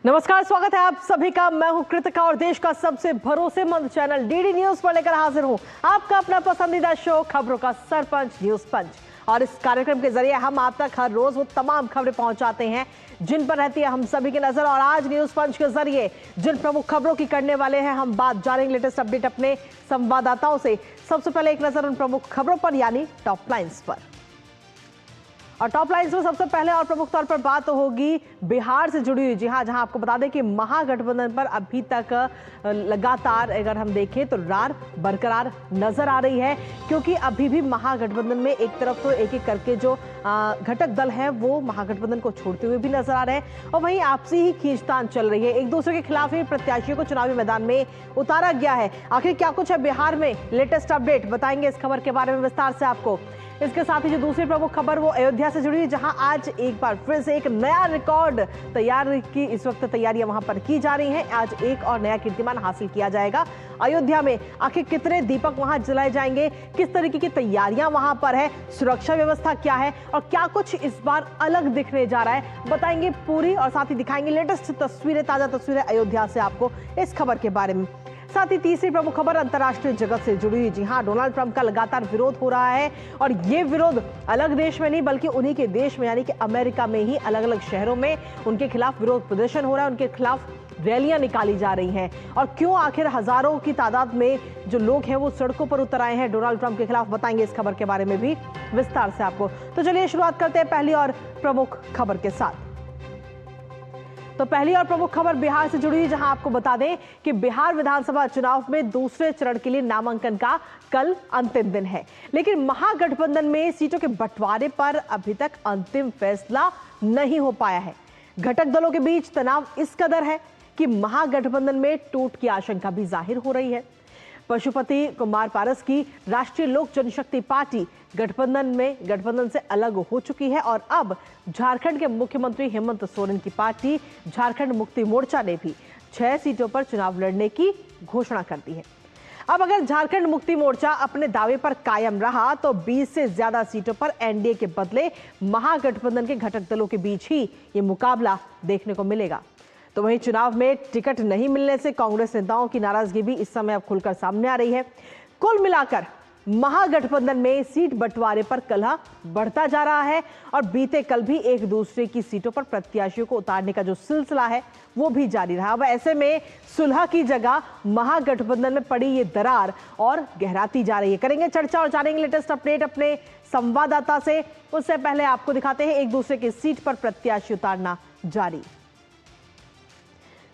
नमस्कार, स्वागत है आप सभी का। मैं हूं कृतिका और देश का सबसे भरोसेमंद चैनल डीडी न्यूज पर लेकर हाजिर हूं आपका अपना पसंदीदा शो खबरों का सरपंच न्यूज पंच। और इस कार्यक्रम के जरिए हम आप तक हर रोज वो तमाम खबरें पहुंचाते हैं जिन पर रहती है हम सभी की नजर। और आज न्यूज पंच के जरिए जिन प्रमुख खबरों की करने वाले हैं हम बात जानेंगे लेटेस्ट अपडेट अपने संवाददाताओं से। सबसे पहले एक नजर उन प्रमुख खबरों पर यानी टॉप लाइन्स पर। और टॉप लाइन्स में सबसे पहले और प्रमुख तौर पर बात होगी बिहार से जुड़ी हुई। जी हाँ, जहां आपको बता दें कि महागठबंधन पर अभी तक लगातार अगर हम देखें तो रार बरकरार नजर आ रही है, क्योंकि अभी भी महागठबंधन में एक तरफ तो एक एक करके जो घटक दल हैं वो महागठबंधन को छोड़ते हुए भी नजर आ रहे हैं और वहीं आपसी ही खींचतान चल रही है। एक दूसरे के खिलाफ ही प्रत्याशियों को चुनावी मैदान में उतारा गया है। आखिर क्या कुछ है बिहार में, लेटेस्ट अपडेट बताएंगे इस खबर के बारे में विस्तार से आपको। इसके साथ ही जो दूसरी प्रमुख खबर वो अयोध्या से जुड़ी है, जहां आज एक बार फिर से एक नया रिकॉर्ड तैयार की इस वक्त तैयारियां वहां पर की जा रही हैं। आज एक और नया कीर्तिमान हासिल किया जाएगा अयोध्या में। आखिर कितने दीपक वहां जलाए जाएंगे, किस तरीके की तैयारियां वहां पर है, सुरक्षा व्यवस्था क्या है और क्या कुछ इस बार अलग दिखने जा रहा है, बताएंगे पूरी और साथ ही दिखाएंगे लेटेस्ट तस्वीरें, ताजा तस्वीरें अयोध्या से आपको इस खबर के बारे में। साथ ही तीसरी प्रमुख खबर अंतर्राष्ट्रीय जगत से जुड़ी हुई। जी हाँ, डोनाल्ड ट्रंप का लगातार विरोध हो रहा है और ये विरोध अलग देश में नहीं बल्कि उन्हीं के देश में यानी कि अमेरिका में ही अलग अलग शहरों में उनके खिलाफ विरोध प्रदर्शन हो रहा है, उनके खिलाफ रैलियां निकाली जा रही हैं। और क्यों आखिर हजारों की तादाद में जो लोग हैं वो सड़कों पर उतर आए हैं डोनाल्ड ट्रंप के खिलाफ, बताएंगे इस खबर के बारे में भी विस्तार से आपको। तो चलिए शुरुआत करते हैं पहली और प्रमुख खबर के साथ। तो पहली और प्रमुख खबर बिहार से जुड़ी, जहां आपको बता दें कि बिहार विधानसभा चुनाव में दूसरे चरण के लिए नामांकन का कल अंतिम दिन है, लेकिन महागठबंधन में सीटों के बंटवारे पर अभी तक अंतिम फैसला नहीं हो पाया है। घटक दलों के बीच तनाव इस कदर है कि महागठबंधन में टूट की आशंका भी जाहिर हो रही है। पशुपति कुमार पारस की राष्ट्रीय लोक जनशक्ति पार्टी गठबंधन से अलग हो चुकी है और अब झारखंड के मुख्यमंत्री हेमंत सोरेन की पार्टी झारखंड मुक्ति मोर्चा ने भी 6 सीटों पर चुनाव लड़ने की घोषणा कर दी है। अब अगर झारखंड मुक्ति मोर्चा अपने दावे पर कायम रहा तो 20 से ज्यादा सीटों पर एनडीए के बदले महागठबंधन के घटक दलों के बीच ही ये मुकाबला देखने को मिलेगा। तो वहीं चुनाव में टिकट नहीं मिलने से कांग्रेस नेताओं की नाराजगी भी इस समय अब खुलकर सामने आ रही है। कुल मिलाकर महागठबंधन में सीट बंटवारे पर कलह बढ़ता जा रहा है और बीते कल भी एक दूसरे की सीटों पर प्रत्याशियों को उतारने का जो सिलसिला है वो भी जारी रहा। अब ऐसे में सुलह की जगह महागठबंधन में पड़ी ये दरार और गहराती जा रही है। करेंगे चर्चा और जानेंगे लेटेस्ट अपडेट अपने संवाददाता से। उससे पहले आपको दिखाते हैं एक दूसरे की सीट पर प्रत्याशी उतारना जारी।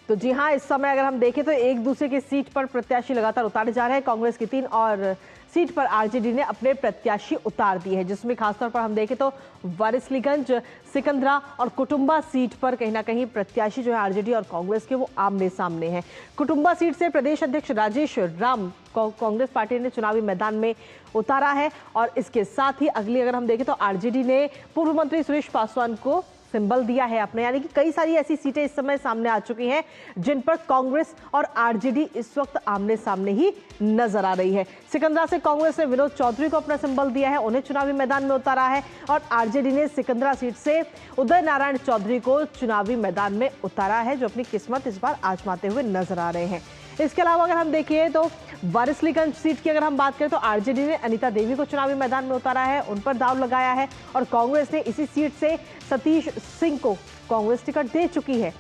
तो जी हाँ, इस समय अगर हम देखें तो एक दूसरे की सीट पर प्रत्याशी लगातार उतारे जा रहे हैं। कांग्रेस की 3 और सीट पर आरजेडी ने अपने प्रत्याशी उतार दिए हैं, जिसमें खासतौर पर हम देखें तो वारिसलीगंज, सिकंदरा और कुटुंबा सीट पर कहीं ना कहीं प्रत्याशी जो है आरजेडी और कांग्रेस के वो आमने सामने हैं। कुटुंबा सीट से प्रदेश अध्यक्ष राजेश राम कांग्रेस पार्टी ने चुनावी मैदान में उतारा है और इसके साथ ही अगली अगर हम देखें तो आरजेडी ने पूर्व मंत्री सुरेश पासवान को सिंबल दिया है अपने, यानी कि कई सारी ऐसी सीटें इस समय सामने आ चुकी हैं जिन पर कांग्रेस और आरजेडी इस वक्त आमने सामने ही नजर आ रही है। सिकंदरा से कांग्रेस ने विनोद चौधरी को अपना सिंबल दिया है, उन्हें चुनावी मैदान में उतारा है और आरजेडी ने सिकंदरा सीट से उदय नारायण चौधरी को चुनावी मैदान में उतारा है, जो अपनी किस्मत इस बार आजमाते हुए नजर आ रहे हैं। इसके अलावा अगर हम देखिए तो वारिसलीगंज सीट की अगर हम बात करें तो आरजेडी ने अनीता देवी को चुनावी मैदान में उतारा है, उन पर दांव लगाया है और कांग्रेस ने इसी सीट से सतीश सिंह को कांग्रेस टिकट दे चुकी है।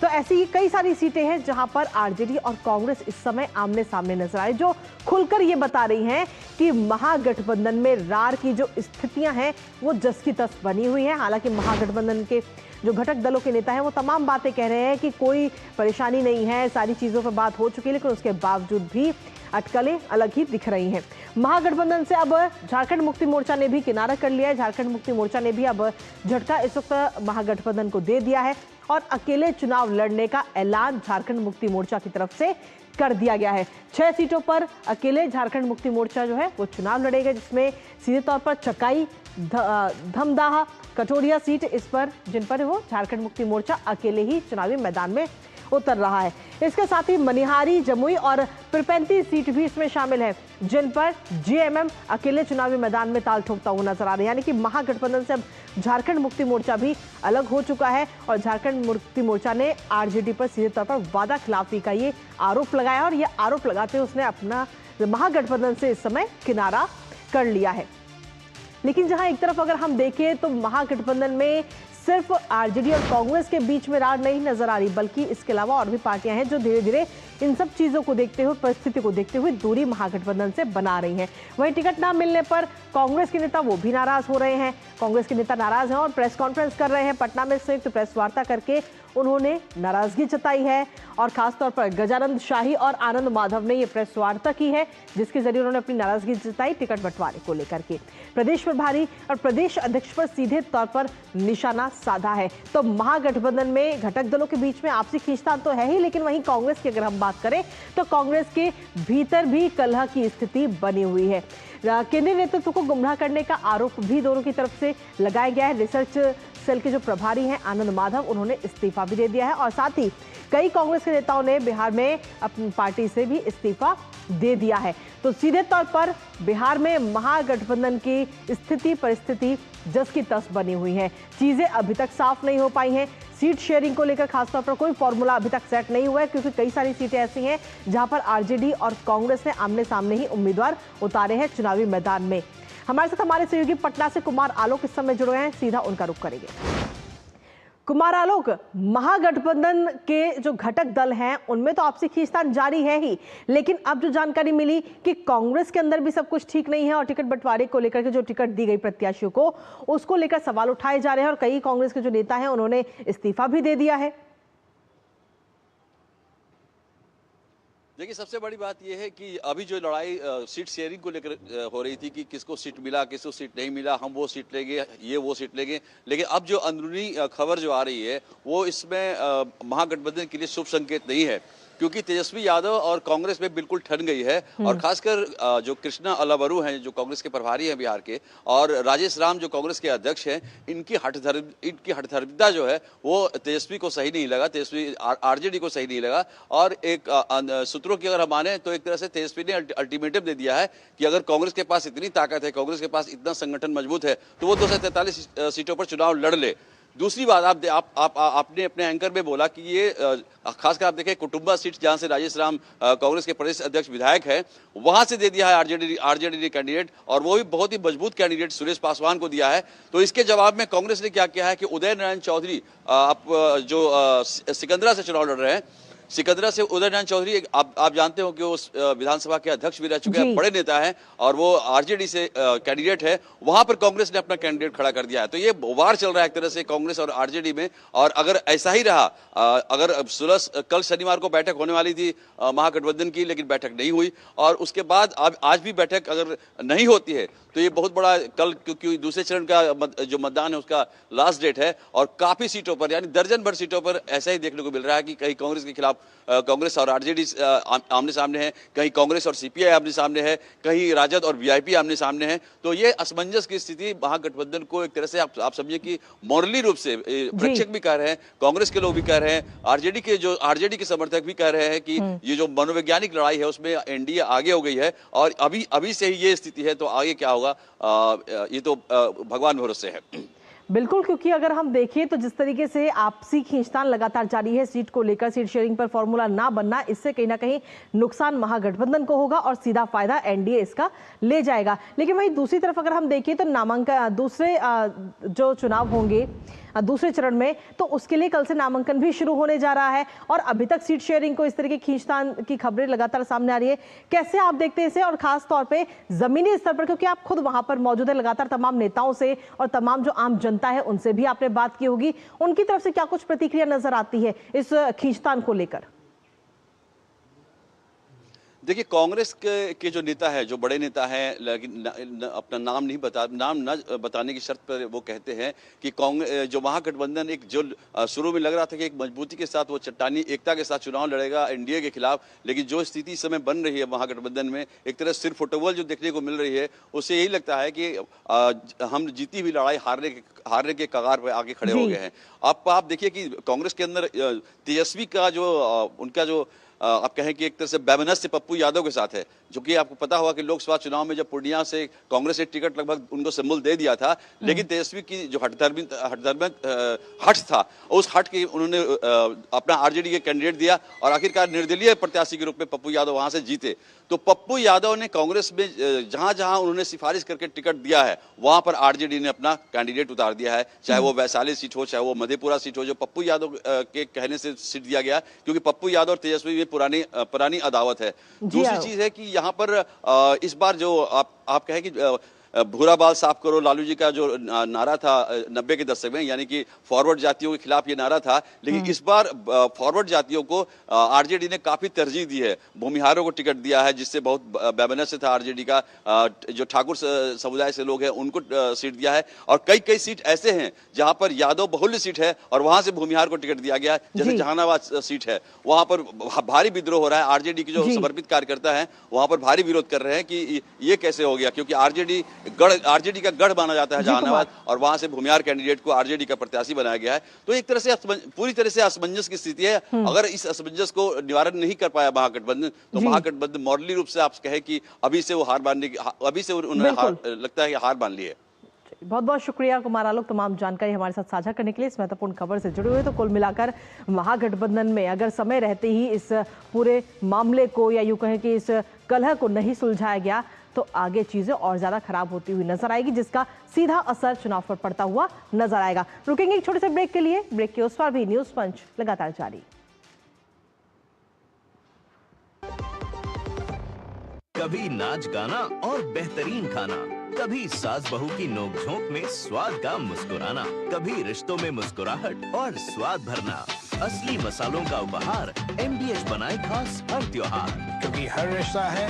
तो ऐसी ही कई सारी सीटें हैं जहां पर आरजेडी और कांग्रेस इस समय आमने सामने नजर आए, जो खुलकर ये बता रही हैं कि महागठबंधन में रार की जो स्थितियां हैं वो जस की तस बनी हुई हैं। हालांकि महागठबंधन के जो घटक दलों के नेता हैं वो तमाम बातें कह रहे हैं कि कोई परेशानी नहीं है, सारी चीज़ों पर बात हो चुकी है, लेकिन उसके बावजूद भी अटकलें अलग ही दिख रही हैं। महागठबंधन से अब झारखंड मुक्ति मोर्चा ने भी किनारा कर लिया है। झारखंड मुक्ति मोर्चा ने भी अब झटका इस वक्त महागठबंधन को दे दिया है और अकेले चुनाव लड़ने का ऐलान झारखंड मुक्ति मोर्चा की तरफ से कर दिया गया है। 6 सीटों पर अकेले झारखंड मुक्ति मोर्चा जो है वो चुनाव लड़ेगा, जिसमें सीधे तौर पर चकाई, धमदाहा, कटोरिया सीट इस पर जिन पर वो झारखंड मुक्ति मोर्चा अकेले ही चुनावी मैदान में उतर रहा है। इसके साथ ही मनिहारी, जमुई और पिरपैंती सीट भी इसमें शामिल है, जिन पर जेएमएम अकेले चुनावी मैदान में ताल ठोकता हुआ नजर आ रहा है। यानी कि महागठबंधन से अब झारखंड मुक्ति मोर्चा भी अलग हो चुका है और झारखंड मुक्ति मोर्चा ने आरजेडी पर सीधे तौर पर वादा खिलाफी का ये आरोप लगाया और ये आरोप लगाते हुए उसने अपना महागठबंधन से इस समय किनारा कर लिया है। लेकिन जहां एक तरफ अगर हम देखें तो महागठबंधन में सिर्फ आरजेडी और कांग्रेस के बीच में रार नहीं नजर आ रही, बल्कि इसके अलावा और भी पार्टियां हैं जो धीरे धीरे इन सब चीजों को देखते हुए, परिस्थिति को देखते हुए दूरी महागठबंधन से बना रही हैं। वहीं टिकट ना मिलने पर कांग्रेस के नेता वो भी नाराज हो रहे हैं। कांग्रेस के नेता नाराज हैं और प्रेस कॉन्फ्रेंस कर रहे हैं। पटना में संयुक्त प्रेस वार्ता करके उन्होंने नाराजगी जताई है और खासतौर पर गजानंद शाही और आनंद माधव ने यह प्रेस वार्ता की है, जिसके जरिए उन्होंने अपनी नाराजगी जताई टिकट बंटवारे को लेकर के। प्रदेश प्रभारी और प्रदेश अध्यक्ष पर सीधे तौर पर निशाना साधा है। तो महागठबंधन में घटक दलों के बीच में आपसी खींचतान तो है ही, लेकिन वहीं कांग्रेस की अगर हम बात करें तो कांग्रेस के भीतर भी कलह की स्थिति बनी हुई है। केंद्रीय नेतृत्व को गुमराह करने का आरोप भी दोनों की तरफ से लगाया गया है। रिसर्च सेल के जो प्रभारी हैं आनंद माधव, उन्होंने इस्तीफा भी दे दिया है और साथ ही कई कांग्रेस के नेताओं ने बिहार में अपनी पार्टी से भी इस्तीफा दे दिया है। तो सीधे तौर पर बिहार में महागठबंधन की स्थिति परिस्थिति जस की तस बनी हुई है। चीजें अभी तक साफ नहीं हो पाई हैं। सीट शेयरिंग को लेकर खासतौर पर कोई फॉर्मूला अभी तक सेट नहीं हुआ है, क्योंकि कई सारी सीटें ऐसी हैं जहां पर आरजेडी और कांग्रेस ने आमने सामने ही उम्मीदवार उतारे हैं चुनावी मैदान में। हमारे साथ हमारे सहयोगी पटना से कुमार आलोक इस समय जुड़े हैं, सीधा उनका रुख करेंगे। कुमार आलोक, महागठबंधन के जो घटक दल हैं उनमें तो आपसी खींचतान जारी है ही, लेकिन अब जो जानकारी मिली कि कांग्रेस के अंदर भी सब कुछ ठीक नहीं है और टिकट बंटवारे को लेकर के जो टिकट दी गई प्रत्याशियों को, उसको लेकर सवाल उठाए जा रहे हैं और कई कांग्रेस के जो नेता हैं उन्होंने इस्तीफा भी दे दिया है। देखिए, सबसे बड़ी बात यह है कि अभी जो लड़ाई सीट शेयरिंग को लेकर हो रही थी कि किसको सीट मिला, किसको सीट नहीं मिला, हम वो सीट लेंगे, ये वो सीट लेंगे, लेकिन अब जो अंदरूनी खबर जो आ रही है वो इसमें महागठबंधन के लिए शुभ संकेत नहीं है, क्योंकि तेजस्वी यादव और कांग्रेस में बिल्कुल ठन गई है। और खासकर जो कृष्णा अलावरू हैं जो कांग्रेस के प्रभारी हैं बिहार के, और राजेश राम जो कांग्रेस के अध्यक्ष हैं, इनकी हठधर्मिता जो है वो तेजस्वी को सही नहीं लगा, तेजस्वी आरजेडी को सही नहीं लगा। और एक सूत्रों की अगर हम माने तो एक तरह से तेजस्वी ने अल्टीमेटम दे दिया है कि अगर कांग्रेस के पास इतनी ताकत है, कांग्रेस के पास इतना संगठन मजबूत है, तो वो 243 सीटों पर चुनाव लड़ ले। दूसरी बात, आपने अपने एंकर में बोला कि ये खासकर आप देखें कुटुंबा सीट जहां से राजेश राम कांग्रेस के प्रदेश अध्यक्ष विधायक है, वहां से दे दिया है आरजेडी कैंडिडेट, और वो भी बहुत ही मजबूत कैंडिडेट सुरेश पासवान को दिया है। तो इसके जवाब में कांग्रेस ने क्या किया है कि उदय नारायण चौधरी जो सिकंदरा से चुनाव लड़ रहे हैं, सिकंदरा से उदय नारायण चौधरी आप जानते हो कि वो विधानसभा के अध्यक्ष भी रह चुके हैं, बड़े नेता हैं, और वो आरजेडी से कैंडिडेट है। वहां पर कांग्रेस ने अपना कैंडिडेट खड़ा कर दिया है। तो ये वार चल रहा है एक तरह से कांग्रेस और आरजेडी में। और अगर ऐसा ही रहा, अगर कल शनिवार को बैठक होने वाली थी महागठबंधन की, लेकिन बैठक नहीं हुई, और उसके बाद आज भी बैठक अगर नहीं होती है तो ये बहुत बड़ा, कल क्योंकि दूसरे चरण का जो मतदान है उसका लास्ट डेट है, और काफी सीटों पर यानी दर्जन भर सीटों पर ऐसा ही देखने को मिल रहा है कि कहीं कांग्रेस के खिलाफ कांग्रेस और आरजेडी आमने सामने है, कहीं कांग्रेस और सीपीआई आमने सामने है, कहीं राजद और वीआईपी आमने सामने है। तो ये असमंजस की स्थिति महागठबंधन को एक तरह से आप समझिए कि मॉरली रूप से प्रेक्षक भी कह रहे हैं, कांग्रेस के लोग भी कह रहे हैं, आरजेडी के समर्थक भी कह रहे हैं कि ये जो मनोवैज्ञानिक लड़ाई है उसमें एनडीए आगे हो गई है, और अभी से ही ये स्थिति है, तो आगे क्या होगा ये तो भगवान भरोसे है। बिल्कुल, क्योंकि अगर हम देखें तो जिस तरीके से आपसी खींचतान लगातार जारी है सीट को लेकर, सीट शेयरिंग पर फॉर्मूला ना बनना, इससे कहीं ना कहीं नुकसान महागठबंधन को होगा और सीधा फायदा एनडीए इसका ले जाएगा। लेकिन वहीं दूसरी तरफ अगर हम देखें तो नामांकन, दूसरे जो चुनाव होंगे दूसरे चरण में, तो उसके लिए कल से नामांकन भी शुरू होने जा रहा है और अभी तक सीट शेयरिंग को इस तरह की खींचतान की खबरें लगातार सामने आ रही है। कैसे आप देखते हैं इसे, और खास तौर पे जमीनी स्तर पर, क्योंकि आप खुद वहां पर मौजूद है, लगातार तमाम नेताओं से और तमाम जो आम जनता है उनसे भी आपने बात की होगी, उनकी तरफ से क्या कुछ प्रतिक्रिया नजर आती है इस खींचतान को लेकर? देखिए कांग्रेस के जो नेता है, जो बड़े नेता हैं, लेकिन अपना नाम न बताने की शर्त पर वो कहते हैं कि कांग्रेस जो महागठबंधन एक जो शुरू में लग रहा था कि एक मजबूती के साथ वो चट्टानी एकता के साथ चुनाव लड़ेगा एनडीए के खिलाफ, लेकिन जो स्थिति इस समय बन रही है महागठबंधन में, एक तरह सिर्फ फुटबॉल जो देखने को मिल रही है, उससे यही लगता है कि हम जीती हुई लड़ाई हारने के कगार पर आगे खड़े हो गए हैं। आप देखिए कि कांग्रेस के अंदर तेजस्वी का जो उनका जो आप कहें कि एक तरह से वैमनस्य पप्पू यादव के साथ है, जो कि आपको पता होगा कि लोकसभा चुनाव में जब पूर्णिया से कांग्रेस ने टिकट लगभग उनको सिंबल दे दिया था, लेकिन तेजस्वी की जो हठ था, उस हठ के उन्होंने अपना आरजेडी के कैंडिडेट दिया और आखिरकार निर्दलीय प्रत्याशी के रूप में पप्पू यादव वहां से जीते। तो पप्पू यादव ने कांग्रेस में जहां जहां उन्होंने सिफारिश करके टिकट दिया है, वहां पर आरजेडी ने अपना कैंडिडेट उतार दिया है, चाहे वो वैशाली सीट हो, चाहे वो मधेपुरा सीट हो, जो पप्पू यादव के कहने से सीट दिया गया, क्योंकि पप्पू यादव और तेजस्वी में पुरानी अदावत है। दूसरी चीज है कि यहाँ पर इस बार जो आप कहें कि भूरा बाल साफ करो लालू जी का जो नारा था 90 के दशक में, यानी कि फॉरवर्ड जातियों के खिलाफ ये नारा था, लेकिन इस बार फॉरवर्ड जातियों को आरजेडी ने काफी तरजीह दी है, भूमिहारों को टिकट दिया है, जिससे बहुत बेबनस था आरजेडी का, जो ठाकुर समुदाय से लोग हैं उनको सीट दिया है, और कई सीट ऐसे हैं जहां पर यादव बहुल्य सीट है और वहां से भूमिहार को टिकट दिया गया है, जैसे जहानाबाद सीट है, वहां पर भारी विद्रोह हो रहा है। आरजेडी के जो समर्पित कार्यकर्ता है वहां पर भारी विरोध कर रहे हैं कि ये कैसे हो गया, क्योंकि आरजेडी का गढ़ माना जाता है जहानाबाद, और वहां से भूमिहार कैंडिडेट को आरजेडी का प्रत्याशी बनाया गया है। तो एक तरह से पूरी तरह से असमंजस की स्थिति है। अगर इस असमंजस को निवारण नहीं कर पाया महागठबंधन, तो महागठबंधन मॉरली रूप से आप कहे कि अभी से उन्हें लगता है कि हार मान ली है। बहुत बहुत शुक्रिया कुमार आलोक, तमाम जानकारी हमारे साथ साझा करने के लिए, इस महत्वपूर्ण खबर से जुड़े हुए। तो कुल मिलाकर महागठबंधन में अगर समय रहते ही इस पूरे मामले को, या यूं कहें कि इस कलह को नहीं सुलझाया गया, तो आगे चीजें और ज्यादा खराब होती हुई नजर आएगी, जिसका सीधा असर चुनाव पर पड़ता हुआ नजर आएगा। रुकेंगे एक छोटे से ब्रेक के लिए, ब्रेक के उस पार भी न्यूज पंच लगातार जारी। कभी नाच गाना और बेहतरीन खाना, कभी सास बहू की नोक-झोंक में स्वाद का मुस्कुराना, कभी रिश्तों में मुस्कुराहट और स्वाद भरना। असली मसालों का उपहार MDH बनाए खास हर त्योहार, क्योंकि हर रिश्ता है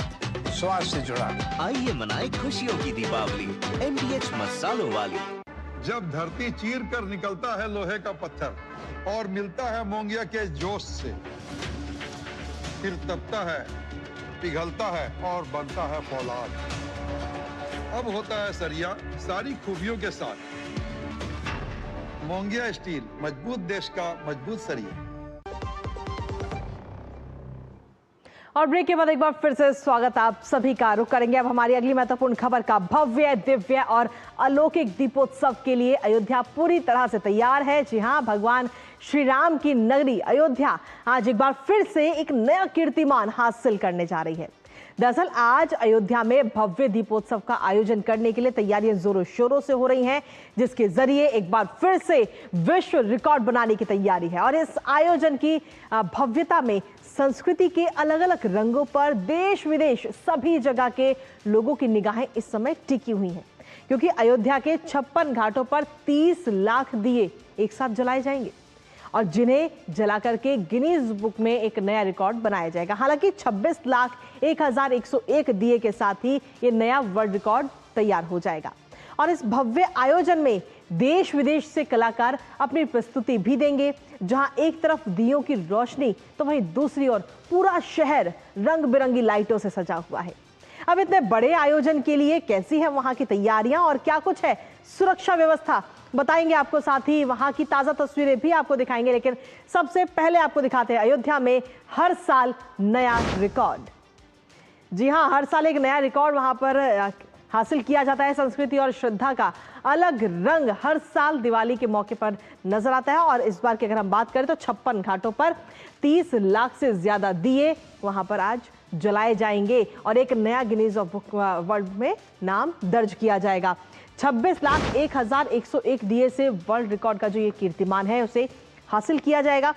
स्वाद से जुड़ा। आइए मनाए खुशियों की दीपावली MDH मसालों वाली। जब धरती चीर कर निकलता है लोहे का पत्थर और मिलता है मोंगिया के जोश से, फिर तपता है, पिघलता है और बनता है फौलाद। अब होता है सरिया सारी खूबियों के साथ। मोंगिया स्टील, मजबूत देश का मजबूत सरिया। और ब्रेक के बाद एक बार फिर से स्वागत आप सभी का। रुक करेंगे अब हमारी अगली महत्वपूर्ण खबर का। भव्य, दिव्य और अलौकिक दीपोत्सव के लिए अयोध्या पूरी तरह से तैयार है। जी हां, भगवान श्री राम की नगरी अयोध्या आज एक बार फिर से एक नया कीर्तिमान हासिल करने जा रही है। दरअसल आज अयोध्या में भव्य दीपोत्सव का आयोजन करने के लिए तैयारियां जोरों शोरों से हो रही हैं, जिसके जरिए एक बार फिर से विश्व रिकॉर्ड बनाने की तैयारी है। और इस आयोजन की भव्यता में संस्कृति के अलग अलग रंगों पर देश विदेश सभी जगह के लोगों की निगाहें इस समय टिकी हुई हैं, क्योंकि अयोध्या के 56 घाटों पर 30 लाख दिए एक साथ जलाए जाएंगे और जिन्हें जला करके गिनीज बुक में एक नया रिकॉर्ड बनाया जाएगा। हालांकि 26,01,101 दिए के साथ ही ये नया वर्ल्ड रिकॉर्ड तैयार हो जाएगा। और इस भव्य आयोजन में देश विदेश से कलाकार अपनी प्रस्तुति भी देंगे, जहां एक तरफ दियों की रोशनी तो वहीं दूसरी ओर पूरा शहर रंग बिरंगी लाइटों से सजा हुआ है। अब इतने बड़े आयोजन के लिए कैसी है वहां की तैयारियां और क्या कुछ है सुरक्षा व्यवस्था, बताएंगे आपको, साथ ही वहां की ताजा तस्वीरें भी आपको दिखाएंगे। लेकिन सबसे पहले आपको दिखाते हैं अयोध्या में हर साल नया रिकॉर्ड। जी हां, हर साल एक नया रिकॉर्ड वहां पर हासिल किया जाता है। संस्कृति और श्रद्धा का अलग रंग हर साल दिवाली के मौके पर नजर आता है। और इस बार की अगर हम बात करें तो 56 घाटों पर 30 लाख से ज्यादा दिए वहां पर आज जलाए जाएंगे और एक नया गिनीज बुक वर्ल्ड में नाम दर्ज किया जाएगा। 26,01,101 दिए से वर्ल्ड रिकॉर्ड का जो ये कीर्तिमान है उसे हासिल किया जाएगा।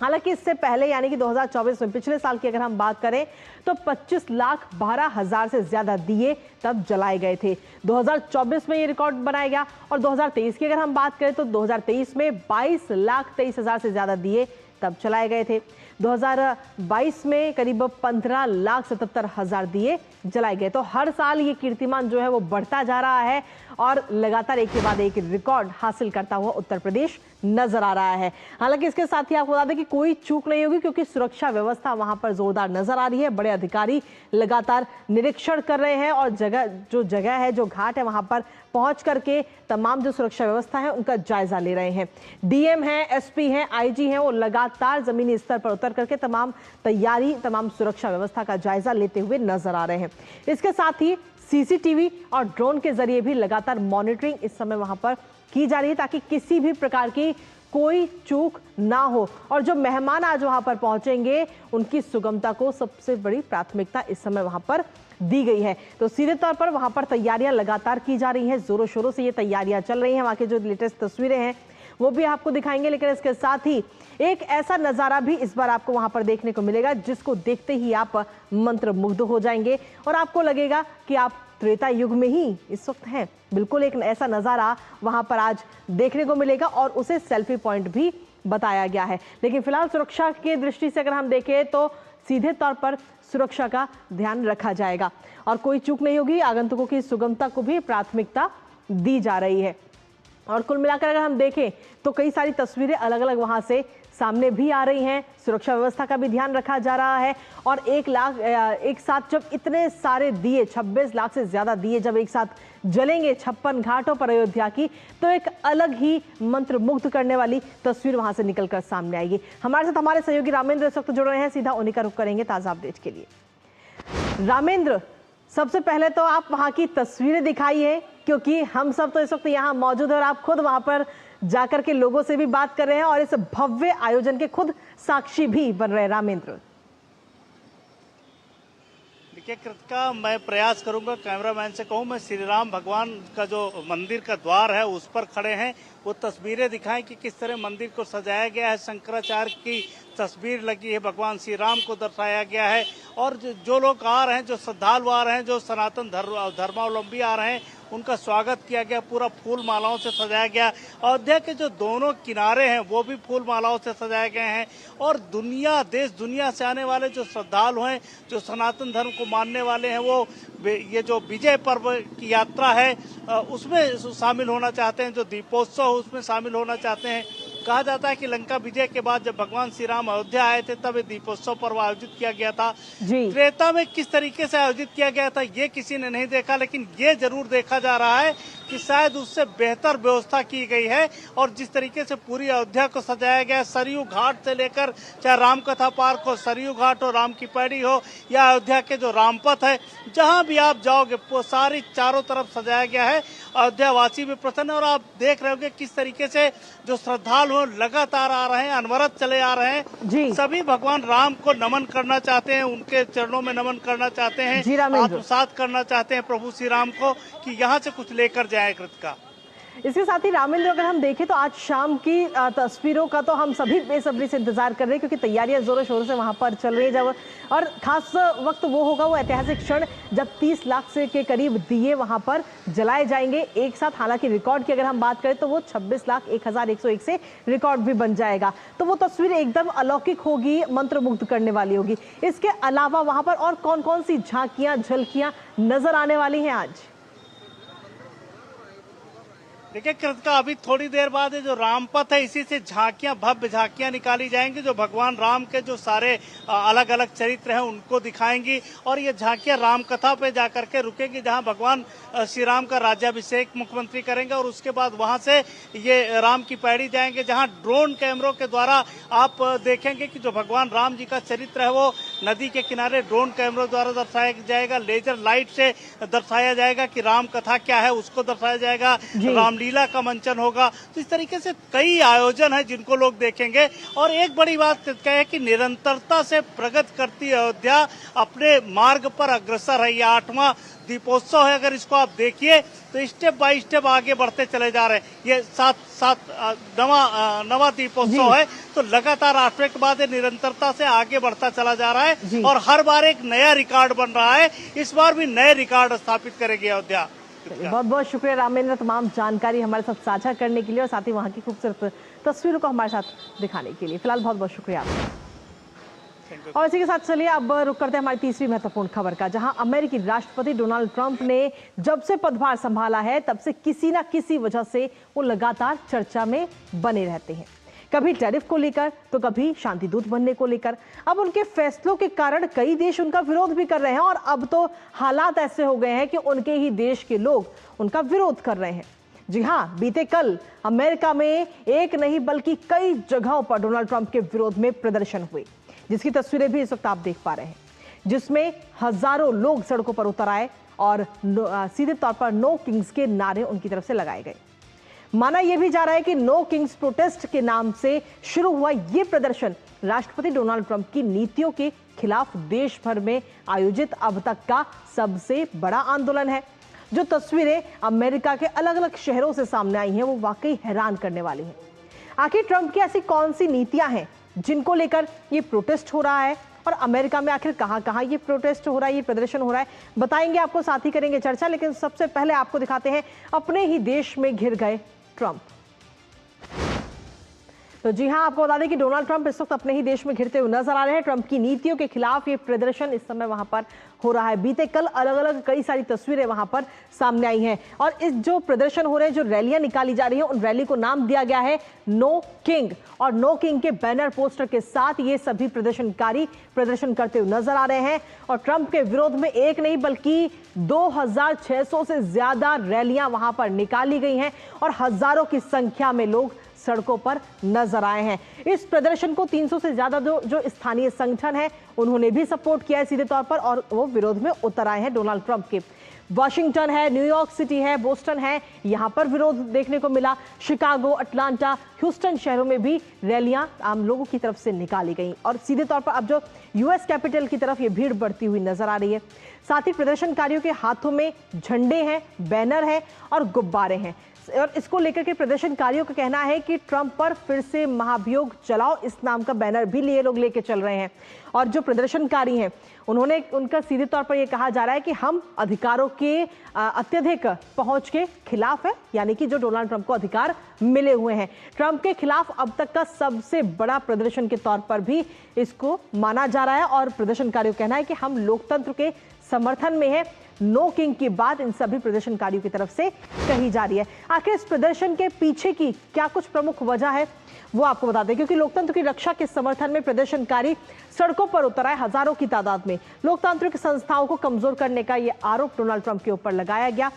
हालांकि इससे पहले यानी कि 2024 में, पिछले साल की अगर हम बात करें तो 25,12,000 से ज्यादा दिए तब जलाए गए थे। 2024 में ये रिकॉर्ड बनाया गया। और 2023 की अगर हम बात करें तो 2023 में 22,23,000 से ज्यादा दिए तब चलाए गए थे। 2022 में करीब 15,77,000 दिए जलाए गए। तो हर साल ये कीर्तिमान जो है वो बढ़ता जा रहा है और लगातार एक के बाद एक रिकॉर्ड हासिल करता हुआ उत्तर प्रदेश नजर आ रहा है। हालांकि इसके साथ ही आपको बता दें कि कोई चूक नहीं होगी, क्योंकि सुरक्षा व्यवस्था वहां पर जोरदार नजर आ रही है। बड़े अधिकारी लगातार निरीक्षण कर रहे हैं और जगह है, जो घाट है, वहां पर पहुंच करके तमाम जो सुरक्षा व्यवस्था है उनका जायजा ले रहे हैं। डीएम हैं, एसपी हैं, आईजी हैं, वो लगातार जमीनी स्तर पर उतर करके तमाम तैयारी, तमाम सुरक्षा व्यवस्था का जायजा लेते हुए नजर आ रहे हैं। इसके साथ ही सीसीटीवी और ड्रोन के जरिए भी लगातार मॉनिटरिंग इस समय वहां पर की जा रही है, ताकि किसी भी प्रकार की कोई चूक ना हो और जो मेहमान आज वहां पर पहुंचेंगे उनकी सुगमता को सबसे बड़ी प्राथमिकता इस समय वहां पर दी गई है। तो सीधे तौर पर वहां पर तैयारियां लगातार की जा रही हैं, जोरों शोरों से ये तैयारियां चल रही हैं। वहां की जो लेटेस्ट तस्वीरें हैं वो भी आपको दिखाएंगे, लेकिन इसके साथ ही एक ऐसा नजारा भी इस बार आपको वहां पर देखने को मिलेगा जिसको देखते ही आप मंत्रमुग्ध हो जाएंगे और आपको लगेगा कि आप त्रेता युग में ही इस वक्त हैं। बिल्कुल एक ऐसा नजारा वहां पर आज देखने को मिलेगा और उसे सेल्फी पॉइंट भी बताया गया है। लेकिन फिलहाल सुरक्षा की दृष्टि से अगर हम देखें तो सीधे तौर पर सुरक्षा का ध्यान रखा जाएगा और कोई चूक नहीं होगी। आगंतुकों की सुगमता को भी प्राथमिकता दी जा रही है। और कुल मिलाकर अगर हम देखें तो कई सारी तस्वीरें अलग अलग वहां से सामने भी आ रही हैं। सुरक्षा व्यवस्था का भी ध्यान रखा जा रहा है और 1 लाख एक साथ जब इतने सारे दिए, 26 लाख से ज्यादा दिए जब एक साथ जलेंगे 56 घाटों पर अयोध्या की, तो एक अलग ही मंत्रमुग्ध करने वाली तस्वीर वहां से निकलकर सामने आएगी। हमारे साथ हमारे सहयोगी रामेंद्र इस वक्त जुड़ रहे हैं, सीधा उन्हीं का रुख करेंगे ताजा अपडेट के लिए। रामेंद्र, सबसे पहले तो आप वहां की तस्वीरें दिखाइए, क्योंकि हम सब तो इस वक्त यहाँ मौजूद है और आप खुद वहां पर जाकर के लोगों से भी बात कर रहे हैं और इस भव्य आयोजन के खुद साक्षी भी बन रहे हैं। रामेंद्र, देखिए कृतिका, मैं प्रयास करूंगा कैमरामैन से कहूं, मैं श्री राम भगवान का जो मंदिर का द्वार है उस पर खड़े हैं, वो तस्वीरें दिखाएं कि किस तरह मंदिर को सजाया गया है। शंकराचार्य की तस्वीर लगी है, भगवान श्री राम को दर्शाया गया है और जो लोग आ रहे हैं, जो श्रद्धालु आ रहे हैं, जो सनातन धर्मावलंबी आ रहे हैं, उनका स्वागत किया गया। पूरा फूल मालाओं से सजाया गया। अयोध्या के जो दोनों किनारे हैं वो भी फूल मालाओं से सजाए गए हैं और देश दुनिया से आने वाले जो श्रद्धालु हैं, जो सनातन धर्म को मानने वाले हैं, वो ये जो विजय पर्व की यात्रा है उसमें शामिल होना चाहते हैं, जो दीपोत्सव उसमें शामिल होना चाहते हैं। कहा जाता है कि लंका विजय के बाद जब भगवान श्री राम अयोध्या आए थे तब दीपोत्सव पर्व आयोजित किया गया था। त्रेता में किस तरीके से आयोजित किया गया था ये किसी ने नहीं देखा, लेकिन ये जरूर देखा जा रहा है कि शायद उससे बेहतर व्यवस्था की गई है और जिस तरीके से पूरी अयोध्या को सजाया गया, सरयू घाट से लेकर चाहे राम कथा पार्क हो, सरयू घाट हो, राम की पैड़ी हो या अयोध्या के जो रामपथ है, जहां भी आप जाओगे वो सारी चारों तरफ सजाया गया है। अयोध्या वासी भी प्रसन्न और आप देख रहे होंगे किस तरीके से जो श्रद्धालु लगातार आ रहे हैं, अनवरत चले आ रहे हैं। सभी भगवान राम को नमन करना चाहते हैं, उनके चरणों में नमन करना चाहते हैं, आत्मसात करना चाहते हैं प्रभु श्री राम को कि यहाँ से कुछ लेकर जाए। कृतिका, इसके साथ ही रामेंद्र, अगर हम देखें तो आज शाम की तस्वीरों का तो हम सभी बेसब्री से इंतजार कर रहे हैं, क्योंकि तैयारियां जोरों शोरों से वहां पर चल रही है। जब और खास वक्त वो होगा, वो ऐतिहासिक क्षण जब 30 लाख से के करीब दिए वहां पर जलाए जाएंगे एक साथ। हालांकि रिकॉर्ड की अगर हम बात करें तो वो 26,01,101 से रिकॉर्ड भी बन जाएगा। तो वो तस्वीर एकदम अलौकिक होगी, मंत्रमुग्ध करने वाली होगी। इसके अलावा वहां पर और कौन कौन सी झांकियां, झलकियां नजर आने वाली हैं आज? देखिए कृतिका, अभी थोड़ी देर बाद जो रामपथ है इसी से झांकियां, भव्य झांकियां निकाली जाएंगी, जो भगवान राम के जो सारे अलग अलग चरित्र हैं उनको दिखाएंगी और ये झांकियां राम कथा पे जाकर के रुकेंगी, जहां भगवान श्री राम का राज्याभिषेक मुख्यमंत्री करेंगे और उसके बाद वहां से ये राम की पैड़ी जाएंगे, जहां ड्रोन कैमरों के द्वारा आप देखेंगे कि जो भगवान राम जी का चरित्र है वो नदी के किनारे ड्रोन कैमरों द्वारा दर्शाया जाएगा। लेजर लाइट से दर्शाया जाएगा कि राम कथा क्या है उसको दर्शाया जाएगा, रामलीला का मंचन होगा। तो इस तरीके से कई आयोजन है जिनको लोग देखेंगे और एक बड़ी बात क्या है कि निरंतरता से प्रगति करती अयोध्या अपने मार्ग पर अग्रसर है। ये 8वां दीपोत्सव है, अगर इसको आप देखिए तो स्टेप बाय स्टेप आगे बढ़ते चले जा रहे हैं। ये नवा दीपोत्सव है, तो लगातार 8वें के बाद निरंतरता से आगे बढ़ता चला जा रहा है और हर बार एक नया रिकॉर्ड बन रहा है। इस बार भी नए रिकॉर्ड स्थापित करेगी अयोध्या। बहुत बहुत शुक्रिया रामेंद्र, तमाम जानकारी हमारे साथ साझा करने के लिए और साथ ही वहाँ की खूबसूरत तस्वीरों को हमारे साथ दिखाने के लिए। फिलहाल बहुत बहुत शुक्रिया आपका। और इसी के साथ चलिए अब रुक करते हैं हमारी तीसरी महत्वपूर्ण खबर का, जहां अमेरिकी राष्ट्रपति डोनाल्ड ट्रंप ने जब से पदभार संभाला है तब से किसी ना किसी वजह से वो लगातार चर्चा में बने रहते हैं। कभी टैरिफ को लेकर तो कभी शांति दूत बनने को लेकर। अब उनके फैसलों के कारण कई देश उनका विरोध भी कर रहे हैं और अब तो हालात ऐसे हो गए हैं कि उनके ही देश के लोग उनका विरोध कर रहे हैं। जी हां, बीते कल अमेरिका में एक नहीं बल्कि कई जगहों पर डोनाल्ड ट्रंप के विरोध में प्रदर्शन हुए, जिसकी तस्वीरें भी इस वक्त आप देख पा रहे हैं, जिसमें हजारों लोग सड़कों पर उतर आए और सीधे तौर पर नो किंग्स के नारे उनकी तरफ से लगाए गए। माना यह भी जा रहा है कि नो किंग्स प्रोटेस्ट के नाम से शुरू हुआ यह प्रदर्शन राष्ट्रपति डोनाल्ड ट्रंप की नीतियों के खिलाफ देश भर में आयोजित अब तक का सबसे बड़ा आंदोलन है। जो तस्वीरें अमेरिका के अलग अलग शहरों से सामने आई हैं वो वाकई हैरान करने वाली हैं। आखिर ट्रंप की ऐसी कौन सी नीतियां हैं जिनको लेकर ये प्रोटेस्ट हो रहा है और अमेरिका में आखिर कहां कहां ये प्रोटेस्ट हो रहा है, ये प्रदर्शन हो रहा है, बताएंगे आपको, साथ ही करेंगे चर्चा। लेकिन सबसे पहले आपको दिखाते हैं अपने ही देश में घिर गए ट्रंप। तो जी हां, आपको बता दें कि डोनाल्ड ट्रंप इस वक्त अपने ही देश में घिरते हुए नजर आ रहे हैं। ट्रंप की नीतियों के खिलाफ ये प्रदर्शन इस समय वहां पर हो रहा है। बीते कल अलग अलग कई सारी तस्वीरें वहां पर सामने आई हैं और इस जो प्रदर्शन हो रहे हैं, जो रैलियां निकाली जा रही हैं, उन रैली को नाम दिया गया है नो किंग। और नो किंग के बैनर पोस्टर के साथ ये सभी प्रदर्शनकारी प्रदर्शन करते हुए नजर आ रहे हैं और ट्रंप के विरोध में एक नहीं बल्कि 2600 से ज्यादा रैलियां वहां पर निकाली गई हैं और हजारों की संख्या में लोग सड़कों पर नजर आए हैं। इस प्रदर्शन को 300 से ज्यादा जो स्थानीय संगठन है उन्होंने भी सपोर्ट किया है सीधे तौर पर और वो विरोध में उतर आए हैं डोनाल्ड ट्रंप के। वॉशिंगटन है, न्यूयॉर्क सिटी है, बोस्टन है, यहां पर विरोध देखने को मिला। शिकागो, अटलांटा, ह्यूस्टन शहरों में भी रैलियां आम लोगों की तरफ से निकाली गई और सीधे तौर पर अब जो यूएस कैपिटल की तरफ ये भीड़ बढ़ती हुई नजर आ रही है। साथ ही प्रदर्शनकारियों के हाथों में झंडे हैं, बैनर है और गुब्बारे हैं और इसको लेकर के प्रदर्शनकारियों का कहना है कि ट्रंप पर फिर से महाभियोग चलाओ, इस नाम का बैनर भी लिए लोग लेके चल रहे हैं। और जो प्रदर्शनकारी हैं उनका सीधे तौर पर यह कहा जा रहा है कि हम अधिकारों के अत्यधिक पहुंच के खिलाफ है, यानी कि जो डोनाल्ड ट्रंप को अधिकार मिले हुए हैं। ट्रंप के खिलाफ अब तक का सबसे बड़ा प्रदर्शन के तौर पर भी इसको माना जा रहा है और प्रदर्शनकारियों का कहना है कि हम लोकतंत्र के समर्थन में है। नो किंग की बात इन सभी प्रदर्शनकारियों की तरफ से कही जा रही है। आखिर इस प्रदर्शन के पीछे की क्या कुछ प्रमुख वजह है वो आपको बता दें, क्योंकि लोकतंत्र की रक्षा के समर्थन में प्रदर्शनकारी सड़कों पर उतर आए हजारों की तादाद में। लोकतांत्रिक संस्थाओं को कमजोर करने का यह आरोप डोनाल्ड ट्रंप के ऊपर लगाया गया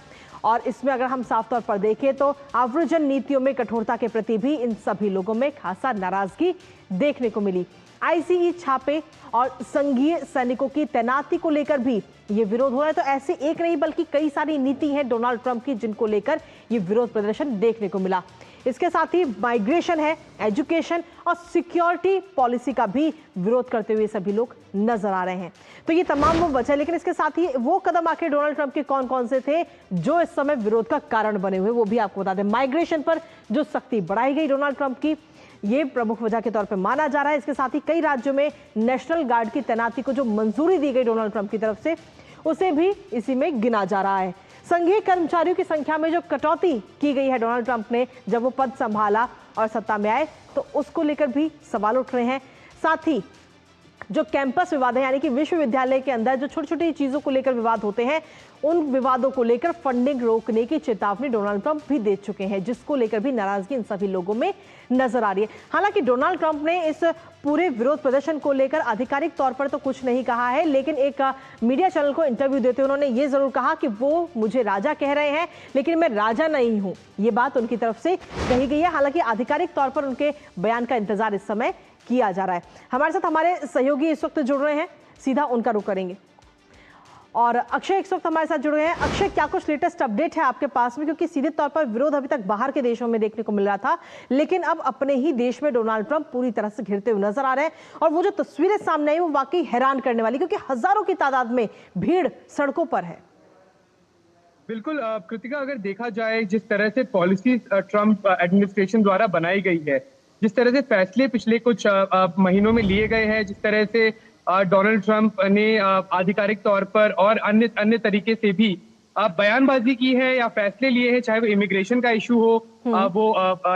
और इसमें अगर हम साफ तौर पर देखें तो आव्रजन नीतियों में कठोरता के प्रति भी इन सभी लोगों में खासा नाराजगी देखने को मिली। आईसीई छापे और संघीय सैनिकों की तैनाती को लेकर भी ये विरोध हो रहा है। तो ऐसे एक नहीं बल्कि कई सारी नीति है डोनाल्ड ट्रंप की जिनको लेकर ये विरोध प्रदर्शन देखने को मिला। इसके साथ ही माइग्रेशन है, एजुकेशन और सिक्योरिटी पॉलिसी का भी विरोध करते हुए सभी लोग नजर आ रहे हैं। तो ये तमाम वो वजह, लेकिन इसके साथ ही वो कदम आखिर डोनाल्ड ट्रंप के कौन कौन से थे जो इस समय विरोध का कारण बने हुए, वो भी आपको बता दें। माइग्रेशन पर जो सख्ती बढ़ाई गई डोनाल्ड ट्रंप की, ये प्रमुख वजह के तौर पर माना जा रहा है। इसके साथ ही कई राज्यों में नेशनल गार्ड की तैनाती को जो मंजूरी दी गई डोनाल्ड ट्रंप की तरफ से, उसे भी इसी में गिना जा रहा है। संघीय कर्मचारियों की संख्या में जो कटौती की गई है डोनाल्ड ट्रंप ने जब वो पद संभाला और सत्ता में आए, तो उसको लेकर भी सवाल उठ रहे हैं। साथ ही जो कैंपस विवाद है, यानी कि विश्वविद्यालय के अंदर जो छोटी छोटी चीजों को लेकर विवाद होते हैं, उन विवादों को लेकर फंडिंग रोकने की चेतावनी डोनाल्ड ट्रंप भी दे चुके हैं, जिसको लेकर भी नाराजगी इन सभी लोगों में नजर आ रही है। हालांकि डोनाल्ड ट्रंप ने इस पूरे विरोध प्रदर्शन को लेकर आधिकारिक तौर पर तो कुछ नहीं कहा है, लेकिन एक मीडिया चैनल को इंटरव्यू देते हुए उन्होंने ये जरूर कहा कि वो मुझे राजा कह रहे हैं, लेकिन मैं राजा नहीं हूं। ये बात उनकी तरफ से कही गई है। हालांकि आधिकारिक तौर पर उनके बयान का इंतजार इस समय किया जा रहा है। हमारे साथ हमारे सहयोगी इस वक्त जुड़ रहे हैं, सीधा उनका रुख करेंगे। और अक्षय इस वक्त हमारे साथ जुड़े हैं। अक्षय, क्या कुछ लेटेस्ट अपडेट है आपके पास में, क्योंकि सीधे तौर पर विरोध अभी तक बाहर के देशों में देखने को मिल रहा था, लेकिन अब अपने ही देश में डोनाल्ड ट्रंप पूरी तरह से घिरते हुए नजर आ रहे हैं और वो जो तस्वीरें सामने आई वो वाकई हैरान करने वाली, क्योंकि हजारों की तादाद में भीड़ सड़कों पर है। बिल्कुल कृतिका, अगर देखा जाए जिस तरह से पॉलिसी ट्रंप एडमिनिस्ट्रेशन द्वारा बनाई गई है, जिस तरह से फैसले पिछले कुछ महीनों में लिए गए हैं, जिस तरह से डोनाल्ड ट्रंप ने आधिकारिक तौर पर और अन्य तरीके से भी बयानबाजी की है या फैसले लिए हैं, चाहे वो इमिग्रेशन का इशू हो, वो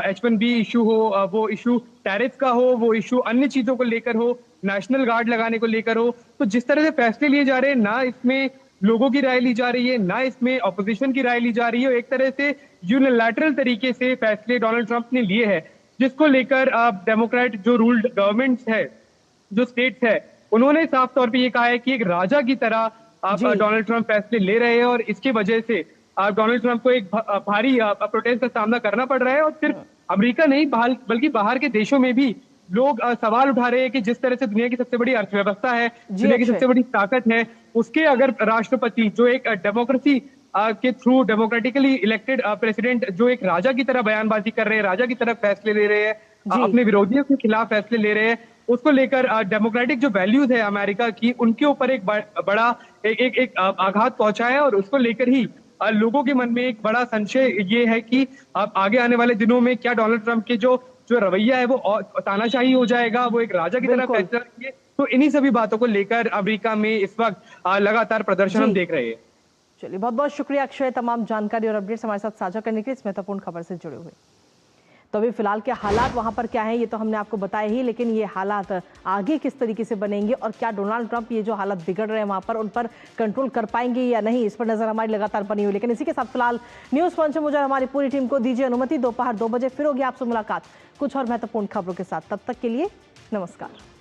H1B इशू हो, वो इशू टैरिफ का हो, वो इशू अन्य चीजों को लेकर हो, नेशनल गार्ड लगाने को लेकर हो, तो जिस तरह से फैसले लिए जा रहे हैं, ना इसमें लोगों की राय ली जा रही है, ना इसमें ऑपोजिशन की राय ली जा रही है। एक तरह से यूनिलैटरल तरीके से फैसले डोनाल्ड ट्रंप ने लिए हैं, जिसको लेकर डेमोक्रेट जो रूल्ड गवर्नमेंट्स है, जो स्टेट्स है, उन्होंने साफ तौर पे ये कहा है कि एक राजा की तरह आप डोनाल्ड ट्रंप फैसले ले रहे हैं और इसकी वजह से डोनाल्ड ट्रंप को एक भारी प्रोटेस्ट का सामना करना पड़ रहा है। और सिर्फ अमेरिका नहीं बल्कि बाहर के देशों में भी लोग सवाल उठा रहे हैं कि जिस तरह से दुनिया की सबसे बड़ी अर्थव्यवस्था है, दुनिया की सबसे बड़ी ताकत है, उसके अगर राष्ट्रपति जो एक डेमोक्रेसी के थ्रू डेमोक्रेटिकली इलेक्टेड प्रेसिडेंट जो एक राजा की तरह बयानबाजी कर रहे हैं, राजा की तरह फैसले ले रहे हैं, अपने विरोधियों के खिलाफ फैसले ले रहे हैं, उसको लेकर डेमोक्रेटिक जो वैल्यूज है अमेरिका की, उनके ऊपर एक बड़ा एक आघात पहुंचा है। और उसको लेकर ही लोगों के मन में एक बड़ा संशय ये है कि अब आगे आने वाले दिनों में क्या डोनाल्ड ट्रंप के जो रवैया है वो तानाशाही हो जाएगा, वो एक राजा की तरह फैसला करेंगे। तो इन्हीं सभी बातों को लेकर अमेरिका में इस वक्त लगातार प्रदर्शन हम देख रहे हैं। चलिए, बहुत बहुत शुक्रिया अक्षय, तमाम जानकारी और अपडेट्स हमारे साथ साझा करने के लिए, इस महत्वपूर्ण खबर से जुड़े हुए। तो अभी फिलहाल के हालात वहां पर क्या है ये तो हमने आपको बताया ही, लेकिन ये हालात आगे किस तरीके से बनेंगे और क्या डोनाल्ड ट्रंप ये जो हालात बिगड़ रहे हैं वहां पर उन पर कंट्रोल कर पाएंगे या नहीं, इस पर नजर हमारी लगातार बनी हुई। लेकिन इसी के साथ फिलहाल न्यूज पंच में मुझे हमारी पूरी टीम को दीजिए अनुमति। दोपहर 2 बजे फिर होगी आपसे मुलाकात कुछ और महत्वपूर्ण खबरों के साथ। तब तक के लिए नमस्कार।